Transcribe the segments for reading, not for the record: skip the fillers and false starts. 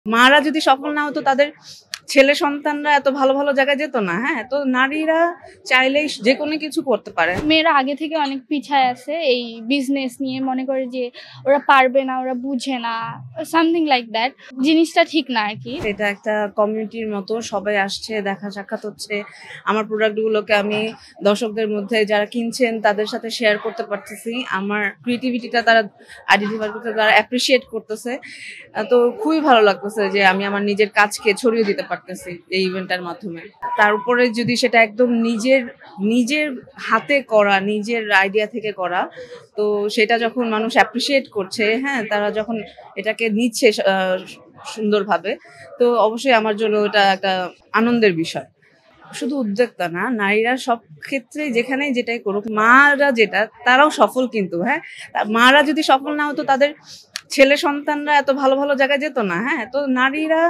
মারা যদি সফল না হতো তাদের ছেলে সন্তানরা এত ভালো ভালো জায়গায় যেত না। হ্যাঁ, তো নারীরা চাইলেই যে কোনো কিছু করতে পারে। মেয়েরা আগে থেকে অনেক পিছায় আছে এই বিজনেস নিয়ে, মনে করে যে ওরা পারবে না, ওরা বুঝে না, সামথিং লাইক দ্যাট। জিনিসটা ঠিক না আর কি। এটা একটা কমিউনিটির মতো সবাই আসছে, দেখা সাক্ষাৎ হচ্ছে। আমার প্রোডাক্টগুলোকে আমি দর্শকদের মধ্যে যারা কিনছেন তাদের সাথে শেয়ার করতে পারতেছি। আমার ক্রিয়েটিভিটিটা তারা আইডেন্টিফাই করতে, তারা অ্যাপ্রিসিয়েট করতেছে। তো খুবই ভালো লাগতেছে যে আমি আমার নিজের কাজকে ছড়িয়ে দিতে পারতেছি এই ইভেন্টের মাধ্যমে। তার উপরে যদি সেটা একদম নিজের নিজের হাতে করা, নিজের আইডিয়া থেকে করা, তো সেটা যখন মানুষ অ্যাপ্রিসিয়েট করছে, হ্যাঁ, তারা যখন এটাকে নিচ্ছে সুন্দরভাবে, তো অবশ্যই আমার জন্য এটা একটা আনন্দের বিষয়। শুধু উদ্যোক্তা না, নারীরা সব ক্ষেত্রে যেখানে যেটাই করুক, মারা যেটা তারাও সফল কিন্তু। হ্যাঁ, মারা যদি সফল না হতো তাদের ছেলে সন্তানরা এত ভালো ভালো জায়গায় যেত না। হ্যাঁ, তো নারীরা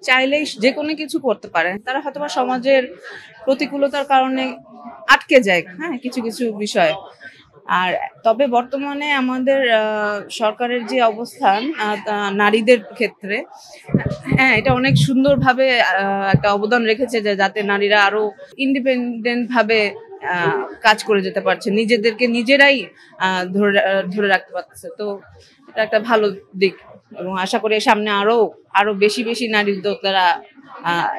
চাইলেই যে কোনো কিছু করতে পারে। তারা হয়তোবা সমাজের প্রতিকূলতার কারণে আটকে যায়, হ্যাঁ, কিছু কিছু বিষয়। আর তবে বর্তমানে আমাদের সরকারের যে অবস্থান নারীদের ক্ষেত্রে, হ্যাঁ, এটা অনেক সুন্দরভাবে একটা অবদান রেখেছে যে যাতে নারীরা আরো ইন্ডিপেন্ডেন্ট ভাবে কাজ করে যেতে পারছে, নিজেদেরকে নিজেরাই ধরে রাখতে পারছে। তো এটা একটা ভালো দিক এবং আশা করি সামনে আরো আরো বেশি বেশি নারী উদ্যোক্তারা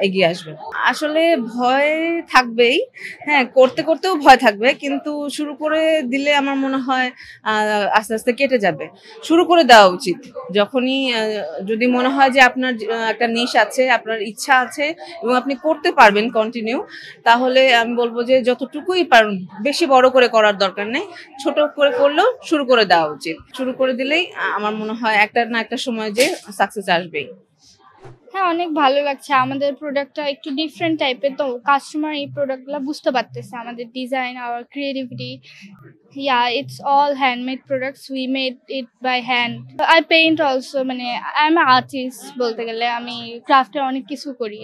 এগিয়ে আসবে। আসলে ভয় থাকবেই, হ্যাঁ, করতে করতেও ভয় থাকবে, কিন্তু শুরু করে দিলে আমার মনে হয় আস্তে আস্তে কেটে যাবে। শুরু করে দেওয়া উচিত। যখনই যদি মনে হয় যে আপনার একটা নিশ আছে, আপনার ইচ্ছা আছে এবং আপনি করতে পারবেন কন্টিনিউ, তাহলে আমি বলবো যে যতটুকুই পারেন, বেশি বড় করে করার দরকার নেই, ছোট করে করলেও শুরু করে দেওয়া উচিত। শুরু করে দিলেই আমার মনে হয় একটা না একটা সময় যে সাকসেস আসবেই। হ্যাঁ, অনেক ভালো লাগছে। আমাদের প্রোডাক্টটা একটু ডিফারেন্ট টাইপের, তো কাস্টমার এই প্রোডাক্টগুলো বুঝতে পারতেছে আমাদের design, our creativity. Yeah, it's all handmade products. We made it by hand. I paint also, মানে I'm an artist বলতে গেলে। আমি ক্রাফটে অনেক কিছু করি।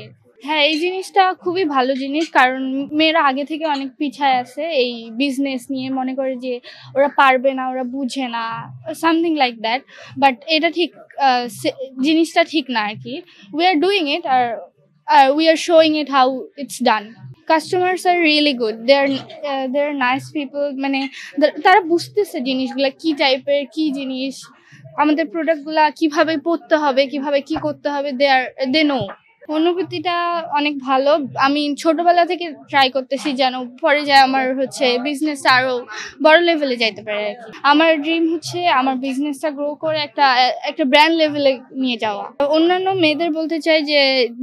হ্যাঁ, এই জিনিসটা খুবই ভালো জিনিস, কারণ মেয়েরা আগে থেকে অনেক পিছায় আছে এই বিজনেস নিয়ে, মনে করে যে ওরা পারবে না, ওরা বুঝে না, সামথিং লাইক দ্যাট। বাট এটা ঠিক, জিনিসটা ঠিক না আর কি। We are doing it, are we are showing it how it's done. Customers are really good, they are nice people. মানে তারা বুঝতেছে জিনিসগুলা কি টাইপের, কি জিনিস, আমাদের প্রোডাক্টগুলা কিভাবে পড়তে হবে, কিভাবে কি করতে হবে, দে নো। অনুভূতিটা অনেক ভালো। আমি ছোটবেলা থেকে ট্রাই করতেছি যেন পরে যায় আমার বিজনেসটা আরো বড় লেভেলে যাইতে পারে আর কি। আমার ড্রিম হচ্ছে আমার বিজনেসটা গ্রো করে একটা ব্র্যান্ড লেভেলে নিয়ে যাওয়া। অন্যান্য মেয়েদের বলতে চাই যে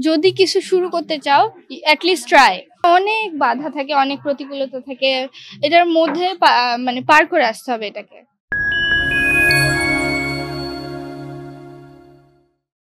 যদি কিছু শুরু করতে চাও, অ্যাটলিস্ট ট্রাই। অনেক বাধা থাকে, অনেক প্রতিকূলতা থাকে, এটার মধ্যে মানে পার করে আসতে হবে এটাকে।